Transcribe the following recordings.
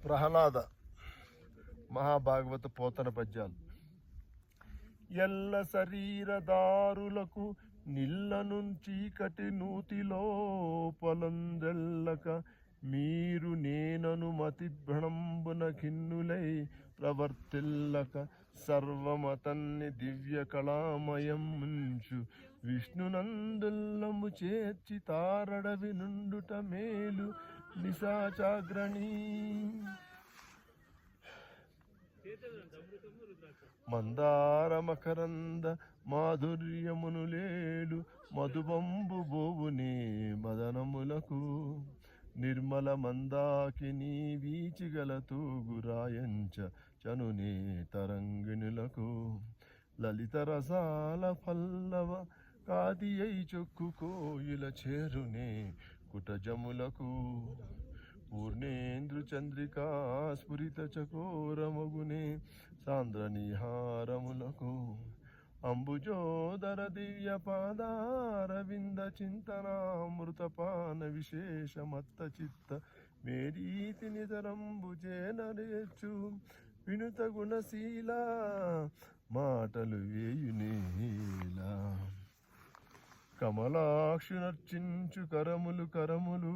ప్రహ్లాద మహాభాగవత పోతన పద్యాలు. ఎల్ల శరీరదారులకు నిల్లను చీకటి నూతిలో పొలందెల్లక మీరు నేనను మతి భ్రమంబున ఖిన్నులై ప్రవర్తిల్లక సర్వమతన్ని దివ్య కళామయం ముంచు విష్ణునందుల్లము చేర్చి తారడవి నుండుట మేలు నిశాచాగ్రణీ. మందార మకరంద మాధుర్యమును లేలు మధుబంబు బోవునే మదనములకు నిర్మల మందాకిని వీచిగల తూగురాయంచ చనునే తరంగిణులకు లలిత రసాల పల్లవ కాదియై చొక్కు కోయిల చేరునే కుటజములకు పూర్ణేంద్రు చంద్రికా స్ఫురిత చకోరమగునే సాంద్ర నిహారములకు అంబుజోదర దివ్య పాదారవింద చింతనామృతపాన విశేషమత్త చిత్త మేరీతి నితరంబుజేనరేచు వినుత గుణశీల మాటలు వేయునేలా. కమలాక్షునర్చించు కరములు కరములు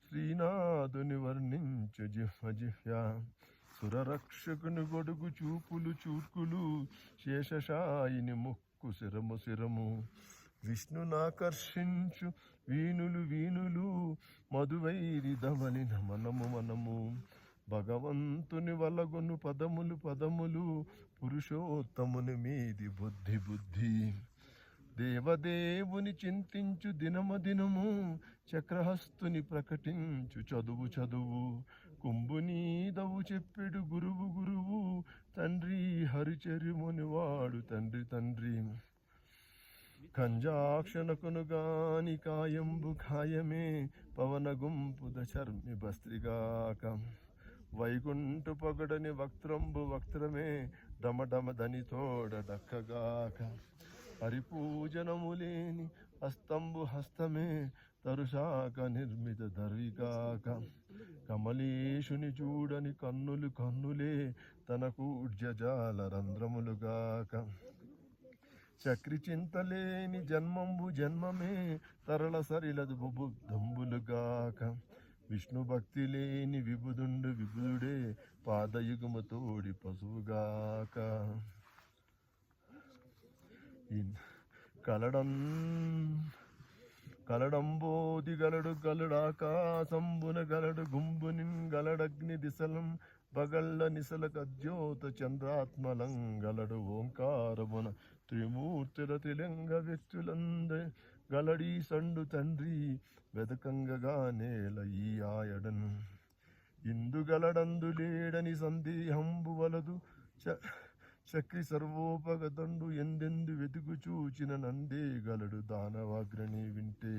శ్రీనాథుని వర్ణించు జిహ్వ జిహ్వ సురరక్షకుని గొడుగు చూపులు చూర్కులు శేషశాయిని ముక్కు శిరము శిరము విష్ణునాకర్షించు వీణులు వీణులు మధువైరి ధవని మనము మనము భగవంతుని వలగొను పదములు పదములు పురుషోత్తముని మీది బుద్ధి బుద్ధి దేవదేవుని చింతించు దినము దినము చక్రహస్తుని ప్రకటించు చదువు చదువు కుంభునీదవు చెప్పెడు గురువు గురువు తండ్రి హరిచర్యముని వాడు తండ్రి తండ్రి కంజాక్షణకును గాని కాయంబు ఖాయమే పవన గుంపుద చర్మి బస్త్రిగాక వైకుంఠ పొగడని వక్త్రంబు వక్త్రమే డమడమ దని తోడ దక్కగాక హరిపూజనము లేని హస్తంబు హస్తమే తరుశాక నిర్మిత దర్విగాక కమలేశుని చూడని కన్నులు కన్నులే తనకు ఉజ్జజాల రంధ్రములుగాక చక్రి చింతలేని జన్మంబు జన్మమే తరళ సరిలదు బుద్ధంబులుగాక విష్ణు భక్తి లేని విబుధుండు విబుధుడే పాదయుగము తోడి పశువుగాక కలడంబోది గలడు గలడాకాశంబున గలడు గుంబునిన్ గలడగ్ని దిశలం బగళ్ళ నిసల కద్యోత చంద్రాత్మలం గలడు ఓంకారమున త్రిమూర్తుల త్రిలింగ వ్యక్తులంద గలడీ సండు తండ్రి వెదకంగగా నేల ఈ ఆయడన్ ఇందుగలడందు లేడని సందేహంబు వలదు చక్రి సర్వోపగతండు ఎందెందు వెతుకు చూచిన నందే గలడు దానవాగ్రణి వింటే.